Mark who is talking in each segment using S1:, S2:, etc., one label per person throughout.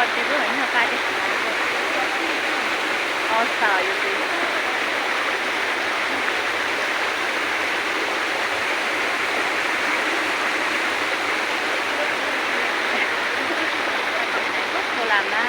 S1: बर्थडेको होइन पार्टी खानाको अवस्था हो यो चाहिँ। खोलामा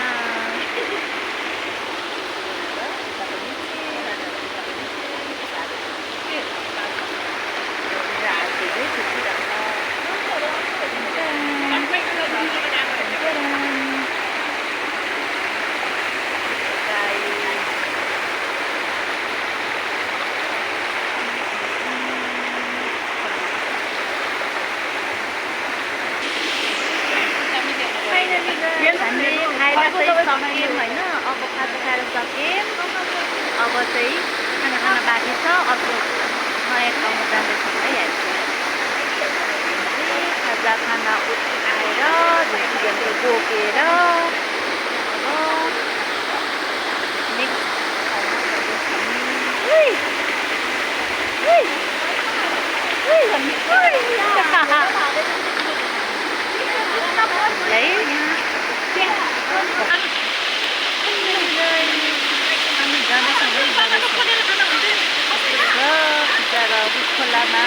S1: सक्यौँ होइन। अब खाजा खाएर सक्यौँ। अब चाहिँ खाना खाना बाँकी छ। अर्को नयाँ ठाउँमा जाँदैछौँ है। खाजा खाना आएर झुन्डीहरूले बोकेर अब नेक्स्ट खोलामा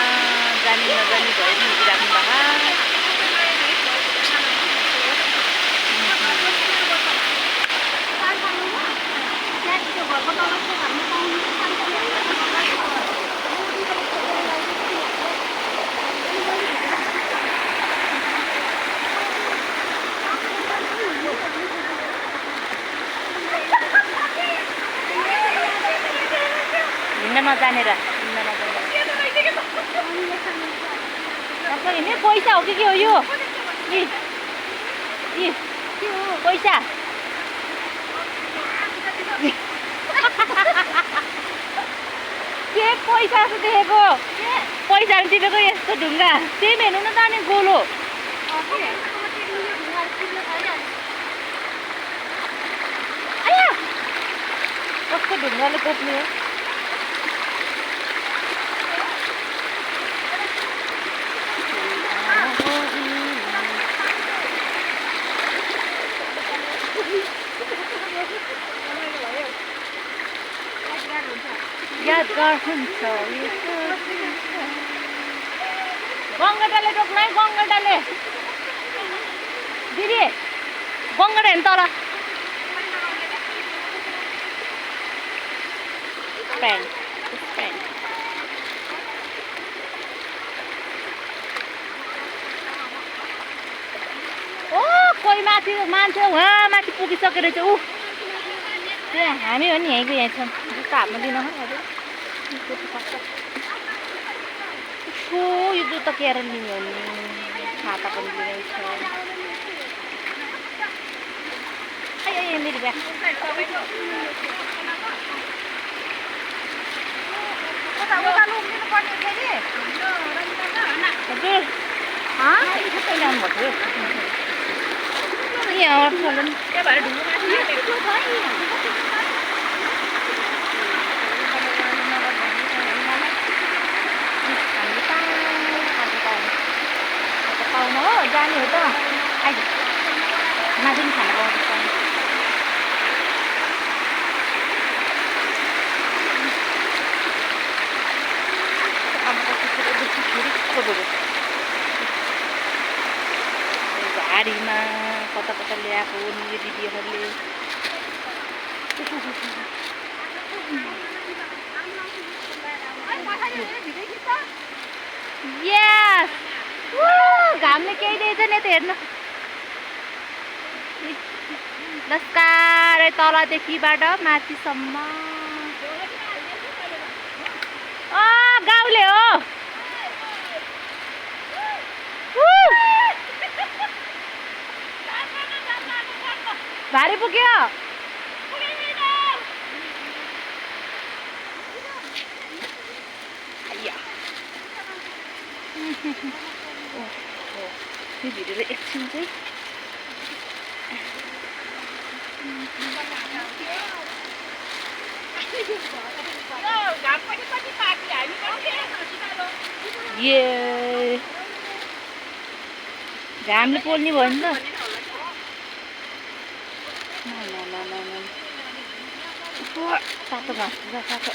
S1: जानी नजानी भयो हिँडिराख्नु हिँड्न नजानेर हिँड्ने पैसा हो कि के हो यो? पैसा के पैसा जस्तो देखेको? पैसाहरू टिपेको यस्तो ढुङ्गा सेम हेर्नु न त अनि गोलो कस्तो ढुङ्गाले कोप्ने हो? यादगार हुन्छ गङ्गटाले टोक्नु है। गङ्गटाले दिदी गङ्गटा हेर्नु तल प्यान्ट ओ कोही माथि मान्छे उहाँ माथि पुगिसकेर चाहिँ ऊ त्यहाँ हामी हो नि यहीँको यहाँ छौँ। जुत्ता हातमा दिन हजुर यो जुत्ता केयर लिने हो नि छाता पनि लिने छ। मेरो ब्याग हजुर ल्याउनुभएको यहाँ पाउनु हो जाने हो त आइज माथि पनि खाना पाउँछ। गाडीमा कता कता ल्याएको मेरो दिदीहरूले यस घामले केही दिएछ नि त हेर्नु नस्कारै तलदेखिबाट माथिसम्म गाउँले हो। भारी पुग्यो यो भिडियोले एकछिन चाहिँ घामले पोल्ने भयो नि त। तातो घाँस तातो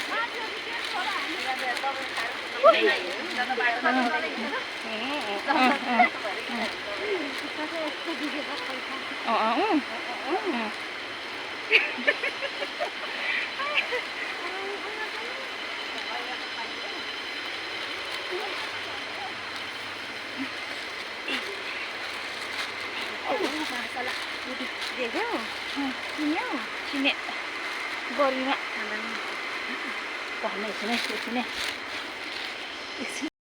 S2: देख्यौ
S1: चिने गरीमा भन्ने एकछिन